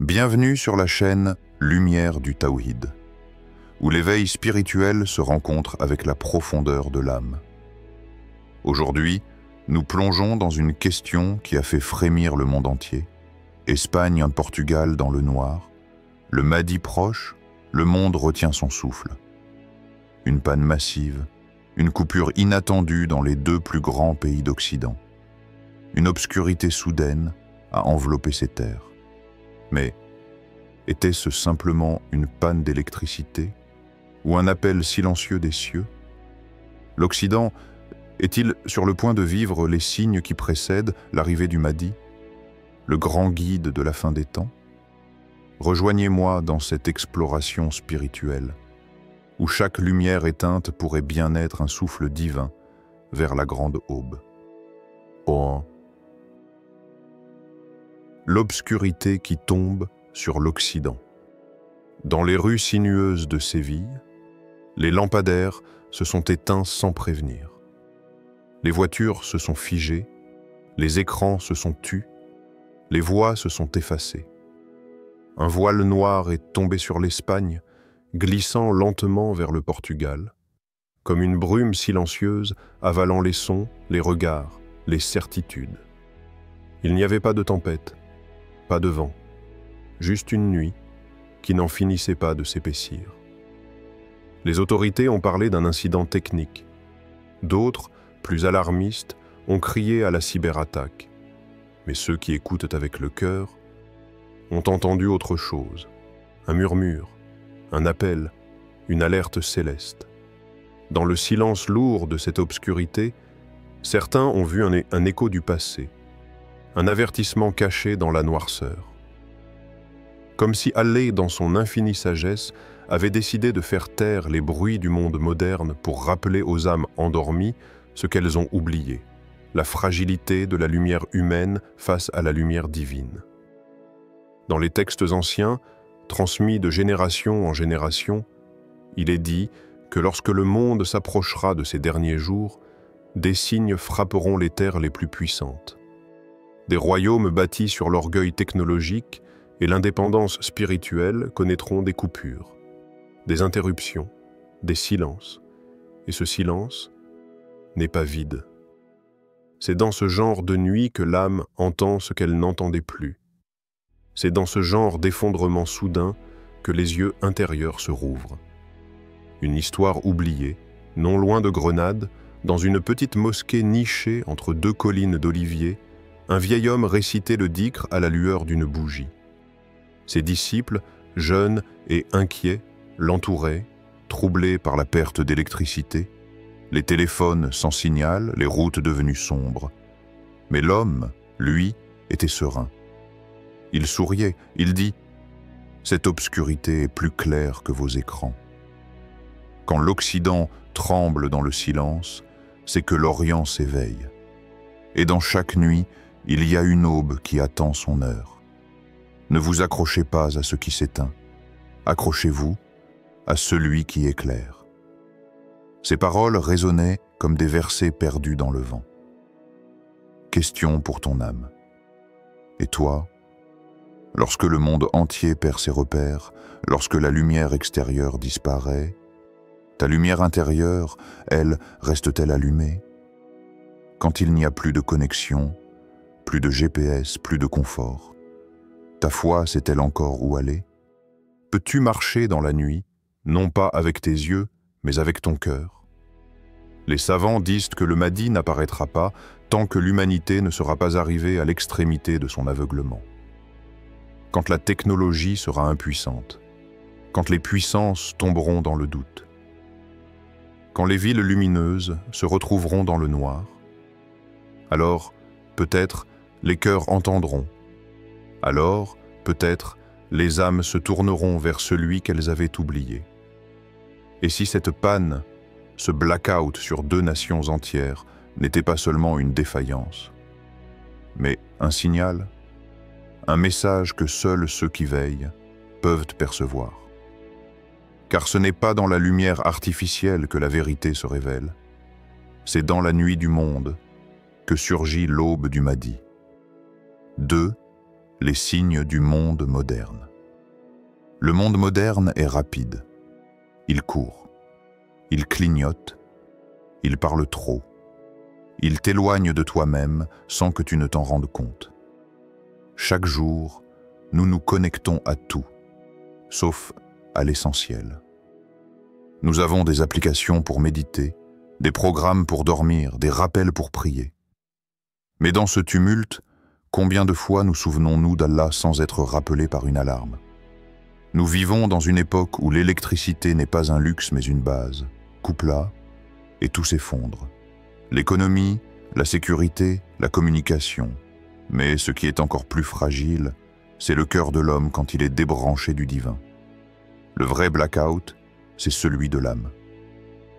Bienvenue sur la chaîne Lumière du Tawhid, où l'éveil spirituel se rencontre avec la profondeur de l'âme. Aujourd'hui, nous plongeons dans une question qui a fait frémir le monde entier. Espagne, Portugal dans le noir, le Mahdi proche, le monde retient son souffle. Une panne massive, une coupure inattendue dans les deux plus grands pays d'Occident. Une obscurité soudaine a enveloppé ces terres. Mais était-ce simplement une panne d'électricité ou un appel silencieux des cieux? L'Occident est-il sur le point de vivre les signes qui précèdent l'arrivée du Mahdi, le grand guide de la fin des temps? Rejoignez-moi dans cette exploration spirituelle, où chaque lumière éteinte pourrait bien être un souffle divin vers la grande aube. Oh. L'obscurité qui tombe sur l'Occident. Dans les rues sinueuses de Séville, les lampadaires se sont éteints sans prévenir. Les voitures se sont figées, les écrans se sont tus, les voix se sont effacées. Un voile noir est tombé sur l'Espagne, glissant lentement vers le Portugal, comme une brume silencieuse avalant les sons, les regards, les certitudes. Il n'y avait pas de tempête, pas de vent, juste une nuit qui n'en finissait pas de s'épaissir. Les autorités ont parlé d'un incident technique. D'autres, plus alarmistes, ont crié à la cyberattaque. Mais ceux qui écoutent avec le cœur ont entendu autre chose, un murmure, un appel, une alerte céleste. Dans le silence lourd de cette obscurité, certains ont vu un écho du passé, un avertissement caché dans la noirceur. Comme si Allah, dans son infinie sagesse, avait décidé de faire taire les bruits du monde moderne pour rappeler aux âmes endormies ce qu'elles ont oublié, la fragilité de la lumière humaine face à la lumière divine. Dans les textes anciens, transmis de génération en génération, il est dit que lorsque le monde s'approchera de ses derniers jours, des signes frapperont les terres les plus puissantes. Des royaumes bâtis sur l'orgueil technologique et l'indépendance spirituelle connaîtront des coupures, des interruptions, des silences. Et ce silence n'est pas vide. C'est dans ce genre de nuit que l'âme entend ce qu'elle n'entendait plus. C'est dans ce genre d'effondrement soudain que les yeux intérieurs se rouvrent. Une histoire oubliée, non loin de Grenade, dans une petite mosquée nichée entre deux collines d'oliviers, un vieil homme récitait le dhikr à la lueur d'une bougie. Ses disciples, jeunes et inquiets, l'entouraient, troublés par la perte d'électricité, les téléphones sans signal, les routes devenues sombres. Mais l'homme, lui, était serein. Il souriait, il dit « Cette obscurité est plus claire que vos écrans. » Quand l'Occident tremble dans le silence, c'est que l'Orient s'éveille. Et dans chaque nuit, il y a une aube qui attend son heure. Ne vous accrochez pas à ce qui s'éteint. Accrochez-vous à celui qui éclaire. Ces paroles résonnaient comme des versets perdus dans le vent. Question pour ton âme. Et toi, lorsque le monde entier perd ses repères, lorsque la lumière extérieure disparaît, ta lumière intérieure, elle, reste-t-elle allumée? Quand il n'y a plus de connexion, plus de GPS, plus de confort, ta foi sait-elle encore où aller? Peux-tu marcher dans la nuit, non pas avec tes yeux, mais avec ton cœur? Les savants disent que le Mahdi n'apparaîtra pas tant que l'humanité ne sera pas arrivée à l'extrémité de son aveuglement. Quand la technologie sera impuissante, quand les puissances tomberont dans le doute, quand les villes lumineuses se retrouveront dans le noir, alors, peut-être, les cœurs entendront. Alors, peut-être, les âmes se tourneront vers celui qu'elles avaient oublié. Et si cette panne, ce blackout sur deux nations entières, n'était pas seulement une défaillance, mais un signal, un message que seuls ceux qui veillent peuvent percevoir. Car ce n'est pas dans la lumière artificielle que la vérité se révèle, c'est dans la nuit du monde que surgit l'aube du Mahdi. 2. les signes du monde moderne. Le monde moderne est rapide. Il court. Il clignote. Il parle trop. Il t'éloigne de toi-même sans que tu ne t'en rendes compte. Chaque jour, nous nous connectons à tout, sauf à l'essentiel. Nous avons des applications pour méditer, des programmes pour dormir, des rappels pour prier. Mais dans ce tumulte, combien de fois nous souvenons-nous d'Allah sans être rappelés par une alarme? Nous vivons dans une époque où l'électricité n'est pas un luxe mais une base. Coupe-la et tout s'effondre. L'économie, la sécurité, la communication. Mais ce qui est encore plus fragile, c'est le cœur de l'homme quand il est débranché du divin. Le vrai blackout, c'est celui de l'âme.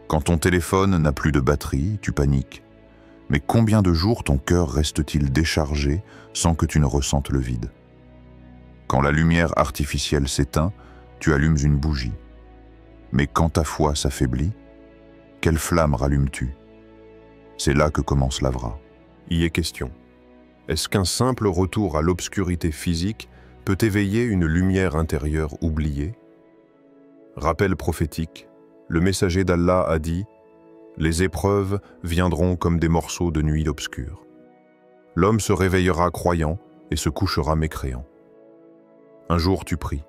Quand ton téléphone n'a plus de batterie, tu paniques. Mais combien de jours ton cœur reste-t-il déchargé sans que tu ne ressentes le vide? Quand la lumière artificielle s'éteint, tu allumes une bougie. Mais quand ta foi s'affaiblit, quelle flamme rallumes-tu? C'est là que commence l'Avra. Y est question. Est-ce qu'un simple retour à l'obscurité physique peut éveiller une lumière intérieure oubliée? Rappel prophétique, le messager d'Allah a dit « Les épreuves viendront comme des morceaux de nuit obscure. L'homme se réveillera croyant et se couchera mécréant. Un jour tu pries.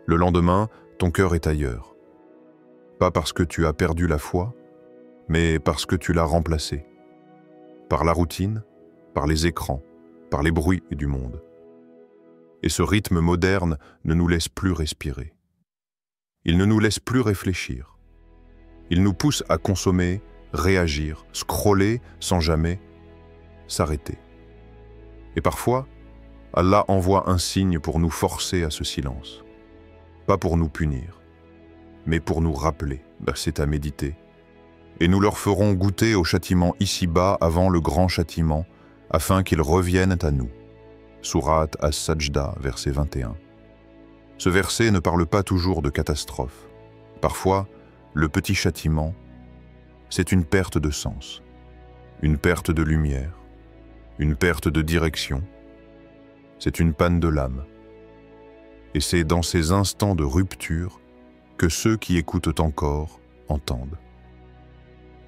Le lendemain, ton cœur est ailleurs. Pas parce que tu as perdu la foi, mais parce que tu l'as remplacée. Par la routine, par les écrans, par les bruits du monde. Et ce rythme moderne ne nous laisse plus respirer. Il ne nous laisse plus réfléchir. Il nous pousse à consommer, réagir, scroller sans jamais s'arrêter. Et parfois, Allah envoie un signe pour nous forcer à ce silence. Pas pour nous punir, mais pour nous rappeler, c'est à méditer. Et nous leur ferons goûter au châtiment ici-bas avant le grand châtiment, afin qu'ils reviennent à nous. Sourate As-Sajda, verset 21. Ce verset ne parle pas toujours de catastrophe. Parfois, le petit châtiment, c'est une perte de sens, une perte de lumière, une perte de direction. C'est une panne de l'âme. Et c'est dans ces instants de rupture que ceux qui écoutent encore entendent.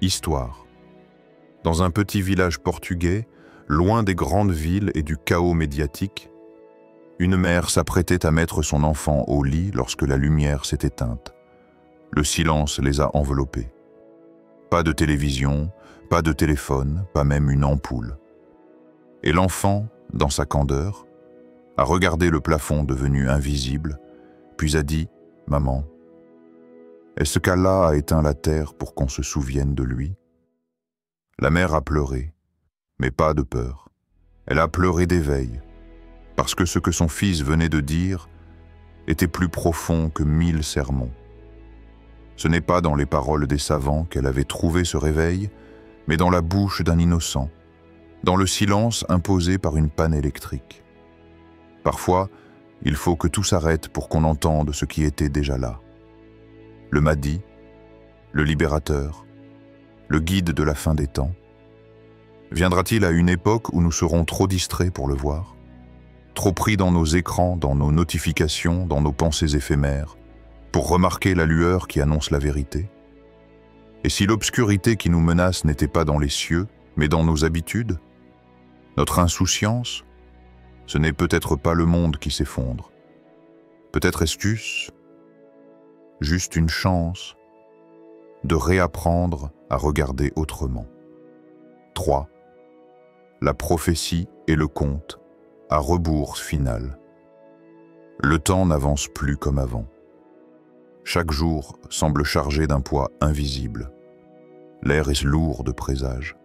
Histoire. Dans un petit village portugais, loin des grandes villes et du chaos médiatique, une mère s'apprêtait à mettre son enfant au lit lorsque la lumière s'est éteinte. Le silence les a enveloppés. Pas de télévision, pas de téléphone, pas même une ampoule. Et l'enfant, dans sa candeur, a regardé le plafond devenu invisible, puis a dit « Maman, est-ce qu'Allah a éteint la terre pour qu'on se souvienne de lui ?» La mère a pleuré, mais pas de peur. Elle a pleuré d'éveil, parce que ce que son fils venait de dire était plus profond que 1000 sermons. Ce n'est pas dans les paroles des savants qu'elle avait trouvé ce réveil, mais dans la bouche d'un innocent, dans le silence imposé par une panne électrique. Parfois, il faut que tout s'arrête pour qu'on entende ce qui était déjà là. Le Mahdi, le libérateur, le guide de la fin des temps. Viendra-t-il à une époque où nous serons trop distraits pour le voir? Trop pris dans nos écrans, dans nos notifications, dans nos pensées éphémères, pour remarquer la lueur qui annonce la vérité? Et si l'obscurité qui nous menace n'était pas dans les cieux, mais dans nos habitudes, notre insouciance, ce n'est peut-être pas le monde qui s'effondre. Peut-être est-ce juste une chance de réapprendre à regarder autrement. 3. La prophétie et le conte à rebours final. Le temps n'avance plus comme avant. Chaque jour semble chargé d'un poids invisible. L'air est lourd de présages.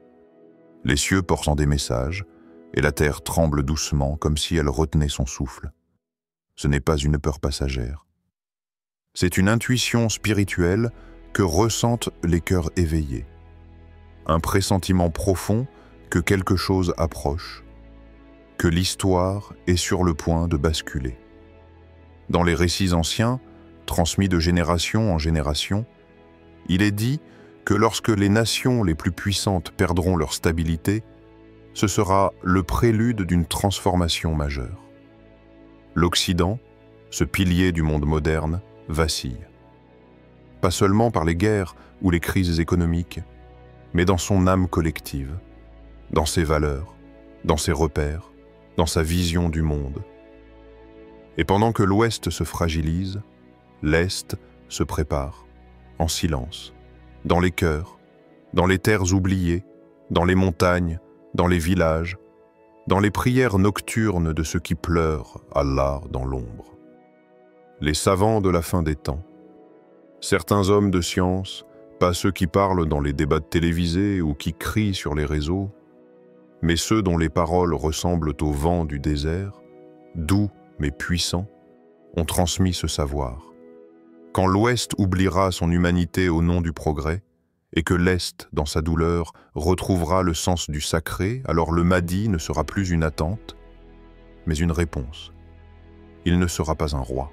Les cieux portent des messages, et la terre tremble doucement comme si elle retenait son souffle. Ce n'est pas une peur passagère. C'est une intuition spirituelle que ressentent les cœurs éveillés. Un pressentiment profond que quelque chose approche, que l'histoire est sur le point de basculer. Dans les récits anciens, transmis de génération en génération, il est dit que lorsque les nations les plus puissantes perdront leur stabilité, ce sera le prélude d'une transformation majeure. L'Occident, ce pilier du monde moderne, vacille. Pas seulement par les guerres ou les crises économiques, mais dans son âme collective, dans ses valeurs, dans ses repères, dans sa vision du monde. Et pendant que l'Ouest se fragilise, l'Est se prépare, en silence, dans les cœurs, dans les terres oubliées, dans les montagnes, dans les villages, dans les prières nocturnes de ceux qui pleurent Allah dans l'ombre. Les savants de la fin des temps, certains hommes de science, pas ceux qui parlent dans les débats télévisés ou qui crient sur les réseaux, mais ceux dont les paroles ressemblent au vent du désert, doux mais puissants, ont transmis ce savoir. Quand l'Ouest oubliera son humanité au nom du progrès, et que l'Est, dans sa douleur, retrouvera le sens du sacré, alors le Mahdi ne sera plus une attente, mais une réponse. Il ne sera pas un roi,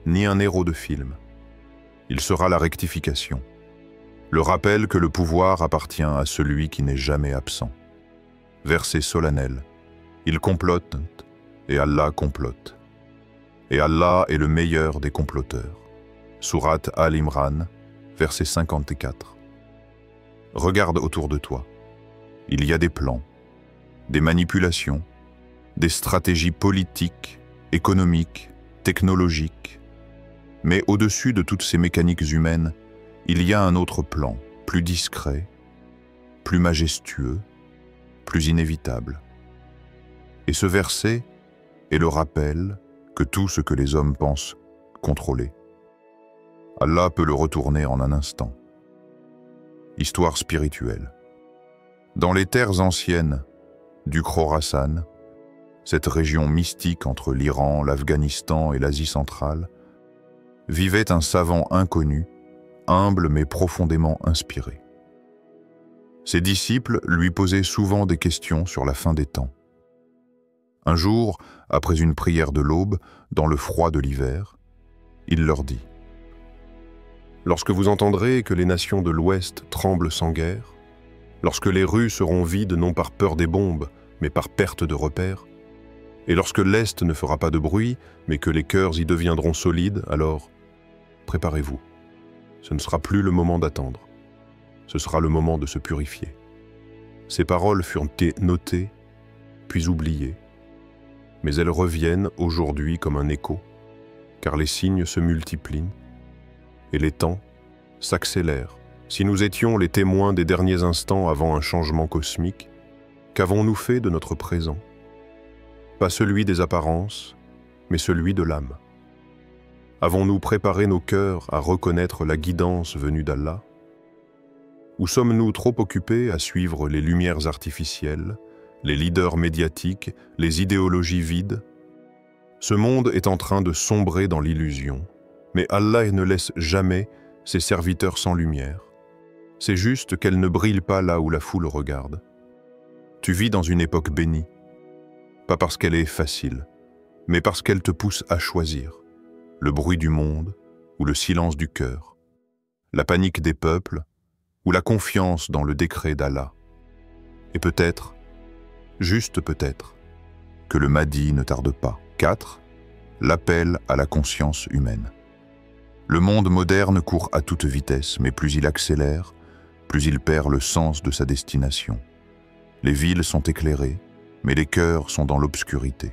ni un héros de film. Il sera la rectification, le rappel que le pouvoir appartient à celui qui n'est jamais absent. Verset solennel. Ils complotent et Allah complote. Et Allah est le meilleur des comploteurs. Sourate Al-Imran, verset 54. Regarde autour de toi. Il y a des plans, des manipulations, des stratégies politiques, économiques, technologiques. Mais au-dessus de toutes ces mécaniques humaines, il y a un autre plan, plus discret, plus majestueux, plus inévitable. Et ce verset est le rappel que tout ce que les hommes pensent contrôler, Allah peut le retourner en un instant. Histoire spirituelle. Dans les terres anciennes du Khorasan, cette région mystique entre l'Iran, l'Afghanistan et l'Asie centrale, vivait un savant inconnu, humble mais profondément inspiré. Ses disciples lui posaient souvent des questions sur la fin des temps. Un jour, après une prière de l'aube, dans le froid de l'hiver, il leur dit: lorsque vous entendrez que les nations de l'Ouest tremblent sans guerre, lorsque les rues seront vides non par peur des bombes, mais par perte de repères, et lorsque l'Est ne fera pas de bruit, mais que les cœurs y deviendront solides, alors préparez-vous. Ce ne sera plus le moment d'attendre. Ce sera le moment de se purifier. Ces paroles furent notées, puis oubliées, mais elles reviennent aujourd'hui comme un écho, car les signes se multiplient, et les temps s'accélèrent. Si nous étions les témoins des derniers instants avant un changement cosmique, qu'avons-nous fait de notre présent? Pas celui des apparences, mais celui de l'âme. Avons-nous préparé nos cœurs à reconnaître la guidance venue d'Allah? Ou sommes-nous trop occupés à suivre les lumières artificielles, les leaders médiatiques, les idéologies vides? Ce monde est en train de sombrer dans l'illusion, mais Allah ne laisse jamais ses serviteurs sans lumière. C'est juste qu'elle ne brille pas là où la foule regarde. Tu vis dans une époque bénie, pas parce qu'elle est facile, mais parce qu'elle te pousse à choisir le bruit du monde ou le silence du cœur, la panique des peuples ou la confiance dans le décret d'Allah. Et peut-être, juste peut-être, que le Mahdi ne tarde pas. 4. L'appel à la conscience humaine. Le monde moderne court à toute vitesse, mais plus il accélère, plus il perd le sens de sa destination. Les villes sont éclairées, mais les cœurs sont dans l'obscurité.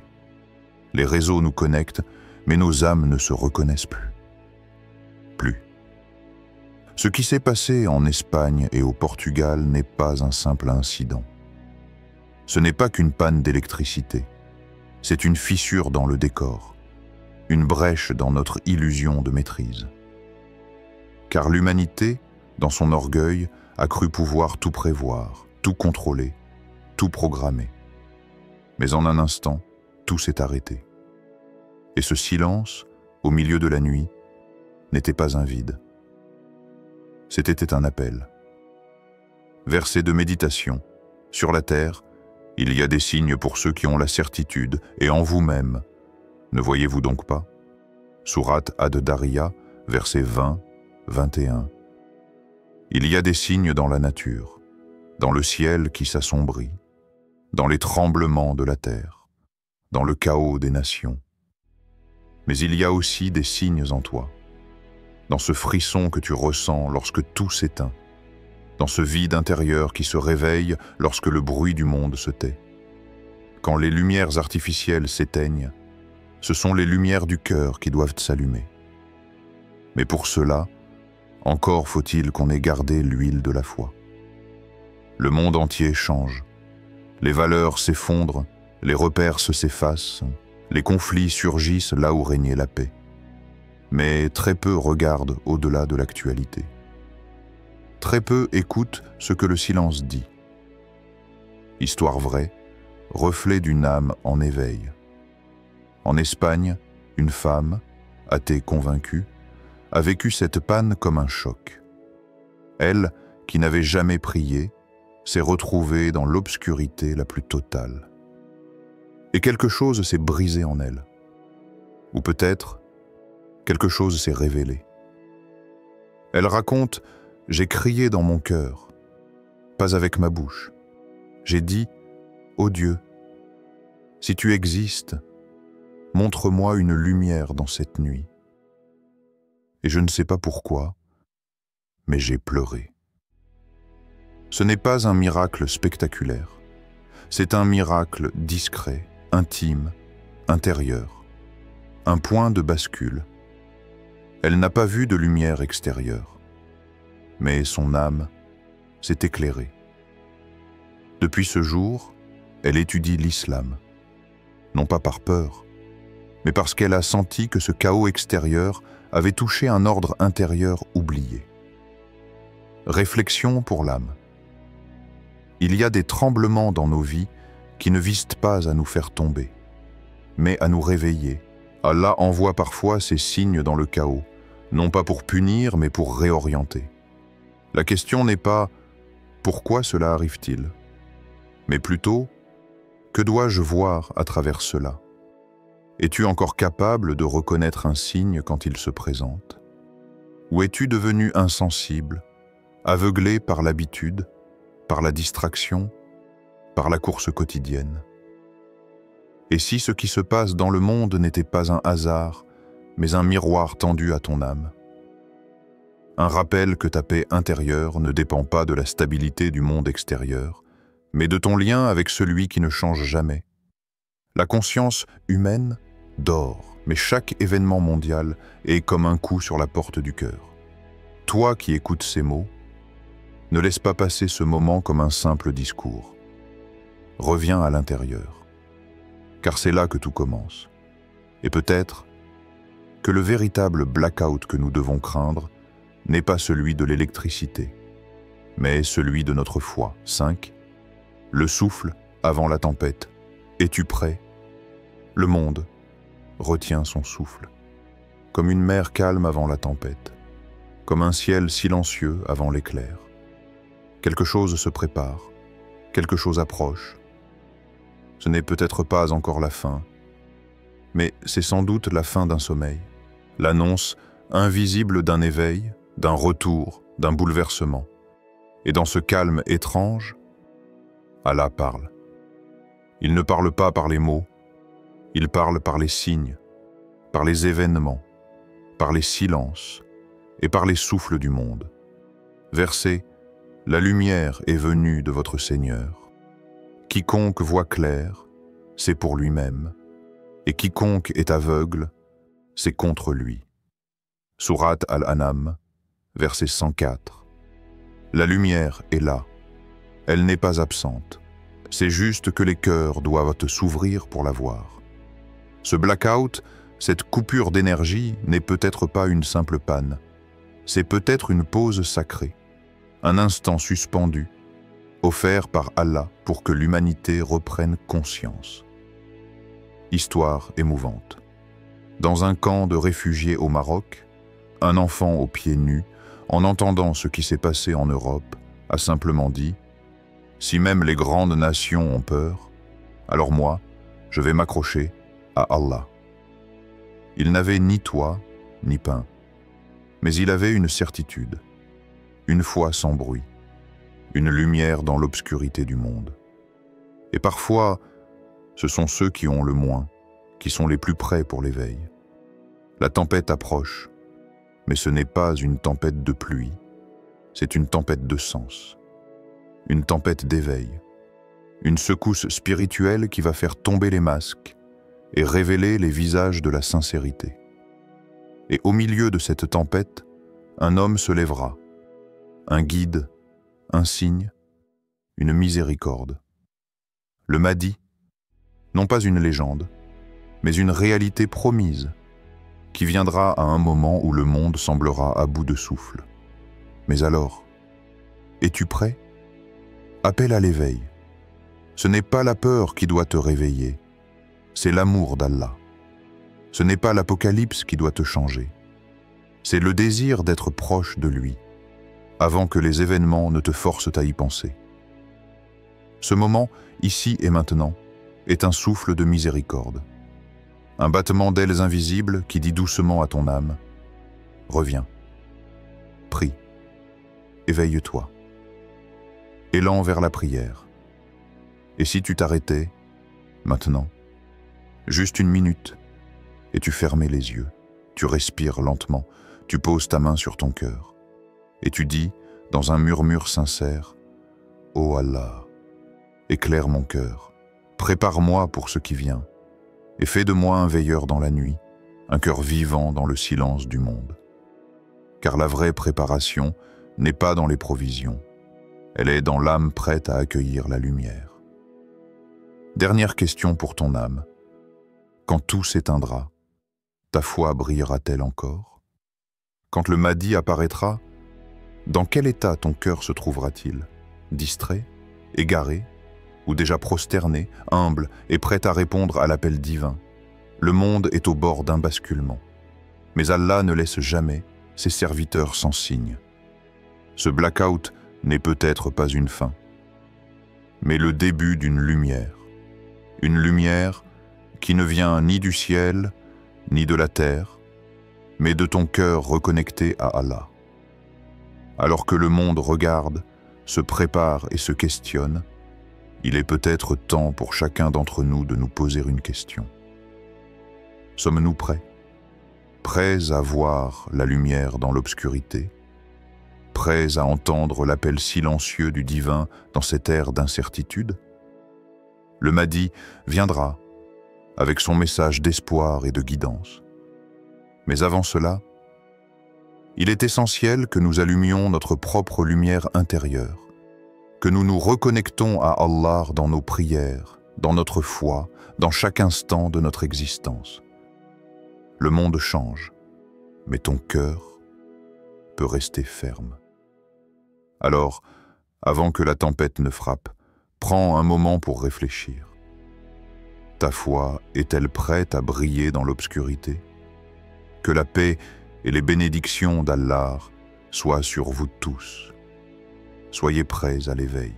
Les réseaux nous connectent, mais nos âmes ne se reconnaissent plus. Plus. Ce qui s'est passé en Espagne et au Portugal n'est pas un simple incident. Ce n'est pas qu'une panne d'électricité. C'est une fissure dans le décor, une brèche dans notre illusion de maîtrise. Car l'humanité, dans son orgueil, a cru pouvoir tout prévoir, tout contrôler, tout programmer. Mais en un instant, tout s'est arrêté. Et ce silence, au milieu de la nuit, n'était pas un vide. C'était un appel. Verset de méditation. Sur la terre, il y a des signes pour ceux qui ont la certitude, et en vous-même. Ne voyez-vous donc pas? Sourate Ad-Dariya, versets 20, 21. Il y a des signes dans la nature, dans le ciel qui s'assombrit, dans les tremblements de la terre, dans le chaos des nations. Mais il y a aussi des signes en toi, dans ce frisson que tu ressens lorsque tout s'éteint, dans ce vide intérieur qui se réveille lorsque le bruit du monde se tait. Quand les lumières artificielles s'éteignent, ce sont les lumières du cœur qui doivent s'allumer. Mais pour cela, encore faut-il qu'on ait gardé l'huile de la foi. Le monde entier change, les valeurs s'effondrent, les repères s'effacent, les conflits surgissent là où régnait la paix. Mais très peu regardent au-delà de l'actualité. Très peu écoutent ce que le silence dit. Histoire vraie, reflet d'une âme en éveil. En Espagne, une femme, athée convaincue, a vécu cette panne comme un choc. Elle, qui n'avait jamais prié, s'est retrouvée dans l'obscurité la plus totale. Et quelque chose s'est brisé en elle. Ou peut-être, quelque chose s'est révélé. Elle raconte « J'ai crié dans mon cœur, pas avec ma bouche. J'ai dit « Ô Dieu, si tu existes, montre-moi une lumière dans cette nuit. » Et je ne sais pas pourquoi, mais j'ai pleuré. Ce n'est pas un miracle spectaculaire. C'est un miracle discret, intime, intérieur. Un point de bascule. Elle n'a pas vu de lumière extérieure, mais son âme s'est éclairée. Depuis ce jour, elle étudie l'islam, non pas par peur, mais parce qu'elle a senti que ce chaos extérieur avait touché un ordre intérieur oublié. Réflexion pour l'âme. Il y a des tremblements dans nos vies qui ne visent pas à nous faire tomber, mais à nous réveiller. Allah envoie parfois ces signes dans le chaos, non pas pour punir, mais pour réorienter. La question n'est pas « pourquoi cela arrive-t-il ?», mais plutôt « que dois-je voir à travers cela ?» Es-tu encore capable de reconnaître un signe quand il se présente? Ou es-tu devenu insensible, aveuglé par l'habitude, par la distraction, par la course quotidienne? Et si ce qui se passe dans le monde n'était pas un hasard, mais un miroir tendu à ton âme? Un rappel que ta paix intérieure ne dépend pas de la stabilité du monde extérieur, mais de ton lien avec celui qui ne change jamais. La conscience humaine dort, mais chaque événement mondial est comme un coup sur la porte du cœur. Toi qui écoutes ces mots, ne laisse pas passer ce moment comme un simple discours. Reviens à l'intérieur, car c'est là que tout commence. Et peut-être que le véritable blackout que nous devons craindre n'est pas celui de l'électricité, mais celui de notre foi. 5. Le souffle avant la tempête. Es-tu prêt? Le monde retient son souffle, comme une mer calme avant la tempête, comme un ciel silencieux avant l'éclair. Quelque chose se prépare, quelque chose approche. Ce n'est peut-être pas encore la fin, mais c'est sans doute la fin d'un sommeil, l'annonce invisible d'un éveil, d'un retour, d'un bouleversement. Et dans ce calme étrange, Allah parle. Il ne parle pas par les mots, il parle par les signes, par les événements, par les silences et par les souffles du monde. Verset, la lumière est venue de votre Seigneur. Quiconque voit clair, c'est pour lui-même, et quiconque est aveugle, c'est contre lui. Sourate Al-An'am, verset 104. La lumière est là, elle n'est pas absente. C'est juste que les cœurs doivent s'ouvrir pour la voir. Ce blackout, cette coupure d'énergie n'est peut-être pas une simple panne. C'est peut-être une pause sacrée, un instant suspendu, offert par Allah pour que l'humanité reprenne conscience. Histoire émouvante. Dans un camp de réfugiés au Maroc, un enfant aux pieds nus, en entendant ce qui s'est passé en Europe, a simplement dit « Si même les grandes nations ont peur, alors moi, je vais m'accrocher à Allah. » Il n'avait ni toit, ni pain, mais il avait une certitude, une foi sans bruit, une lumière dans l'obscurité du monde. Et parfois, ce sont ceux qui ont le moins, qui sont les plus prêts pour l'éveil. La tempête approche, mais ce n'est pas une tempête de pluie, c'est une tempête de sens, une tempête d'éveil, une secousse spirituelle qui va faire tomber les masques et révéler les visages de la sincérité. Et au milieu de cette tempête, un homme se lèvera, un guide, un signe, une miséricorde. Le Mahdi, non pas une légende, mais une réalité promise, qui viendra à un moment où le monde semblera à bout de souffle. Mais alors, es-tu prêt? Appelle à l'éveil. Ce n'est pas la peur qui doit te réveiller, c'est l'amour d'Allah. Ce n'est pas l'Apocalypse qui doit te changer, c'est le désir d'être proche de lui, avant que les événements ne te forcent à y penser. Ce moment, ici et maintenant, est un souffle de miséricorde. Un battement d'ailes invisibles qui dit doucement à ton âme « Reviens, prie, éveille-toi ». Élan vers la prière. Et si tu t'arrêtais, maintenant, juste une minute, et tu fermais les yeux, tu respires lentement, tu poses ta main sur ton cœur, et tu dis, dans un murmure sincère, « Ô Allah, éclaire mon cœur, prépare-moi pour ce qui vient, et fais de moi un veilleur dans la nuit, un cœur vivant dans le silence du monde. Car la vraie préparation n'est pas dans les provisions, elle est dans l'âme prête à accueillir la lumière. » Dernière question pour ton âme. Quand tout s'éteindra, ta foi brillera-t-elle encore? Quand le Mahdi apparaîtra, dans quel état ton cœur se trouvera-t-il? Distrait, égaré, ou déjà prosterné, humble et prêt à répondre à l'appel divin? Le monde est au bord d'un basculement. Mais Allah ne laisse jamais ses serviteurs sans signe. Ce blackout n'est peut-être pas une fin, mais le début d'une lumière. Une lumière qui ne vient ni du ciel, ni de la terre, mais de ton cœur reconnecté à Allah. Alors que le monde regarde, se prépare et se questionne, il est peut-être temps pour chacun d'entre nous de nous poser une question. Sommes-nous prêts? Prêts à voir la lumière dans l'obscurité? Prêts à entendre l'appel silencieux du divin dans cette ère d'incertitude? Le Mahdi viendra avec son message d'espoir et de guidance. Mais avant cela, il est essentiel que nous allumions notre propre lumière intérieure, que nous nous reconnectons à Allah dans nos prières, dans notre foi, dans chaque instant de notre existence. Le monde change, mais ton cœur peut rester ferme. Alors, avant que la tempête ne frappe, prends un moment pour réfléchir. Ta foi est-elle prête à briller dans l'obscurité? Que la paix et les bénédictions d'Allah soient sur vous tous. Soyez prêts à l'éveil.